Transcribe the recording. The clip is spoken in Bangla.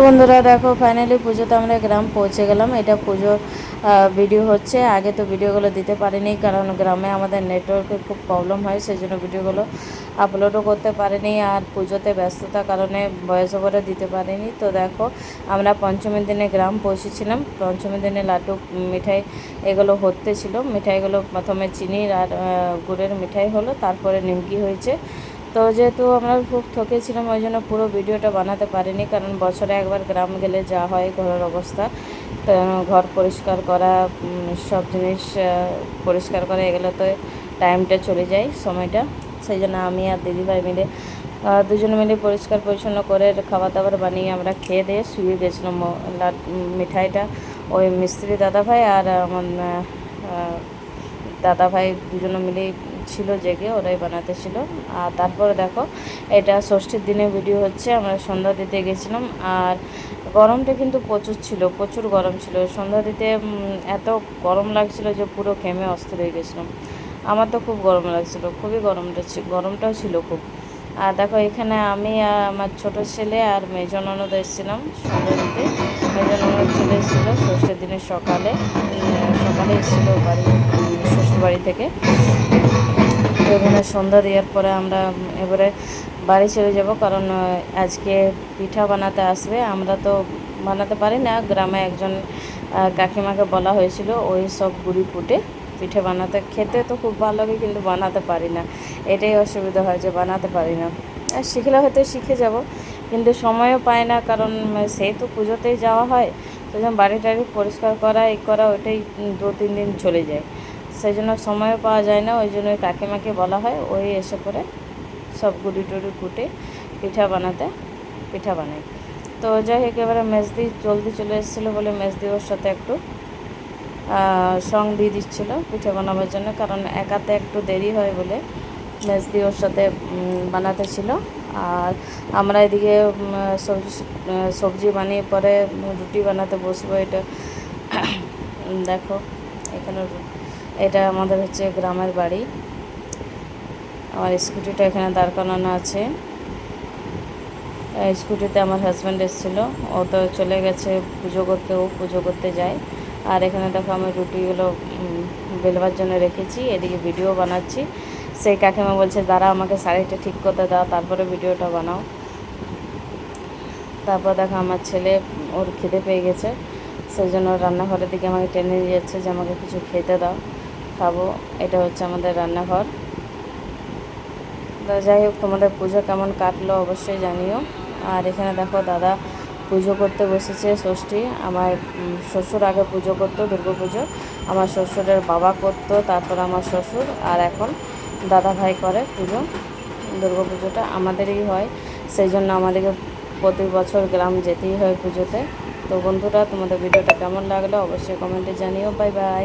বন্ধুরা দেখো ফাইনালি পুজোতে আমরা গ্রাম পৌঁছে গেলাম। এটা পুজোর ভিডিও হচ্ছে। আগে তো ভিডিওগুলো দিতে পারিনি, কারণ গ্রামে আমাদের নেটওয়ার্কের খুব প্রবলেম হয়, সেই জন্য ভিডিওগুলো আপলোডও করতে পারিনি। আর পুজোতে ব্যস্ততার কারণে ভয়েস ওভারও দিতে পারিনি। তো দেখো আমরা পঞ্চমীর দিনে গ্রাম পৌঁছেছিলাম। পঞ্চমীর দিনে লাড্ডু মিঠাই এগুলো হতে ছিল। মিঠাইগুলো প্রথমে চিনির আর গুড়ের মিঠাই হলো, তারপরে নিমকি হয়েছে। তো যেহেতু আমরা খুব ঠকেছিলাম, ওই জন্য পুরো ভিডিওটা বানাতে পারিনি, কারণ বছরে একবার গ্রাম গেলে যা হয় ঘরের অবস্থা, তো ঘর পরিষ্কার করা, সব জিনিস পরিষ্কার করা, এগুলো তো টাইমটা চলে যায়, সময়টা। সেই জন্য আমি আর দিদিভাই মিলে দুজনে মিলে পরিষ্কার পরিচ্ছন্ন করে খাবার দাবার বানিয়ে আমরা খেয়ে দিয়ে শুয়ে গেছিলাম। মিঠাইটা ওই মিস্ত্রি দাদাভাই আর আমার দাদাভাই দুজনে মিলেই ছিল জেগে, ওরাই বানাতে ছিল। আর তারপরে দেখো এটা ষষ্ঠীর দিনে ভিডিও হচ্ছে। আমরা সন্ধ্যা দিতে গেছিলাম, আর গরমটা কিন্তু প্রচুর ছিল, প্রচুর গরম ছিল। সন্ধ্যা দিতে এত গরম লাগছিল যে পুরো ঘেমে অস্থির হয়ে গেছিলাম। আমার তো খুব গরম লাগছিল, খুবই গরমটাও ছিল খুব। আর দেখো এখানে আমি আর আমার ছোট ছেলে আর মেজো ননদ এসেছিলাম সন্ধ্যা দিতে। মেজো ননদ চলে এসেছিলো ষষ্ঠীর দিনের সকালে, সকালে এসেছিলো বাড়ি, শ্বশুর বাড়ি থেকে। তো এখানে সন্ধ্যা দেওয়ার পরে আমরা এবারে বাড়ি চলে যাব, কারণ আজকে পিঠা বানাতে আসবে। আমরা তো বানাতে পারি না, গ্রামে একজন কাকিমাকে বলা হয়েছিল ওই সব গুড়ি ফুটে পিঠে বানাতে। খেতে তো খুব ভালো লাগে, কিন্তু বানাতে পারি না, এটাই অসুবিধা হয় যে বানাতে পারি না। আর শিখলে হয়তো শিখে যাব, কিন্তু সময়ও পাই না, কারণ সেই তো পুজোতেই যাওয়া হয়। তো যখন বাড়ি টাড়ি পরিষ্কার করা এই করা, ওইটাই 2-3 দিন চলে যায়, সেই জন্য সময়ও পাওয়া যায় না। ওই জন্য কাকিমাকে বলা হয় ওই এসে পরে সব গুড়ি টুড়ি ফুটে পিঠা বানাই। তো যাই হোক, এবারে মেজদি জলদি চলে এসেছিলো বলে মেজদি ওর সাথে একটু সঙ্গ দিয়ে দিচ্ছিলো পিঠে বানাবার জন্য, কারণ একাতে একটু দেরি হয় বলে মেজদি ওর সাথে বানাতে ছিল। আর আমরা এদিকে সবজি বানিয়ে পরে রুটি বানাতে বসবো। এটা দেখো এখানে এটা আমাদের হচ্ছে গ্রামের বাড়ি। আমার স্কুটিটা এখানে দাঁড় করানো আছে। স্কুটিতে আমার হাজব্যান্ড এসেছিলো, ও তো চলে গেছে পুজো করতে, ও পুজো করতে যায়। আর এখানে দেখো আমি রুটিগুলো বেলবার জন্য রেখেছি, এদিকে ভিডিও বানাচ্ছি। সেই কাকিমা বলছে দাঁড়া আমাকে শাড়িটা ঠিক করতে দাও, তারপরে ভিডিওটা বানাও। তারপর দেখো আমার ছেলে, ওর খিদে পেয়ে গেছে, সেই জন্য রান্নাঘরের দিকে আমাকে টেনে নিয়ে যাচ্ছে যে আমাকে কিছু খেতে দাও, খাবো। এটা হচ্ছে আমাদের রান্নাঘর। তো যাই হোক, তোমাদের পুজো কেমন কাটলো অবশ্যই জানিও। আর এখানে দেখো দাদা পুজো করতে বসেছে ষষ্ঠী। আমার শ্বশুর আগে পুজো করতো দুর্গা পুজো, আমার শ্বশুরের বাবা করতো, তারপর আমার শ্বশুর, আর এখন দাদা ভাই করে পুজো। দুর্গা পুজোটা আমাদেরই হয়, সেই জন্য আমাদেরকে প্রতি বছর গ্রাম যেতেই হয় পুজোতে। তো বন্ধুরা, তোমাদের ভিডিওটা কেমন লাগলো অবশ্যই কমেন্টে জানিও। Bye bye.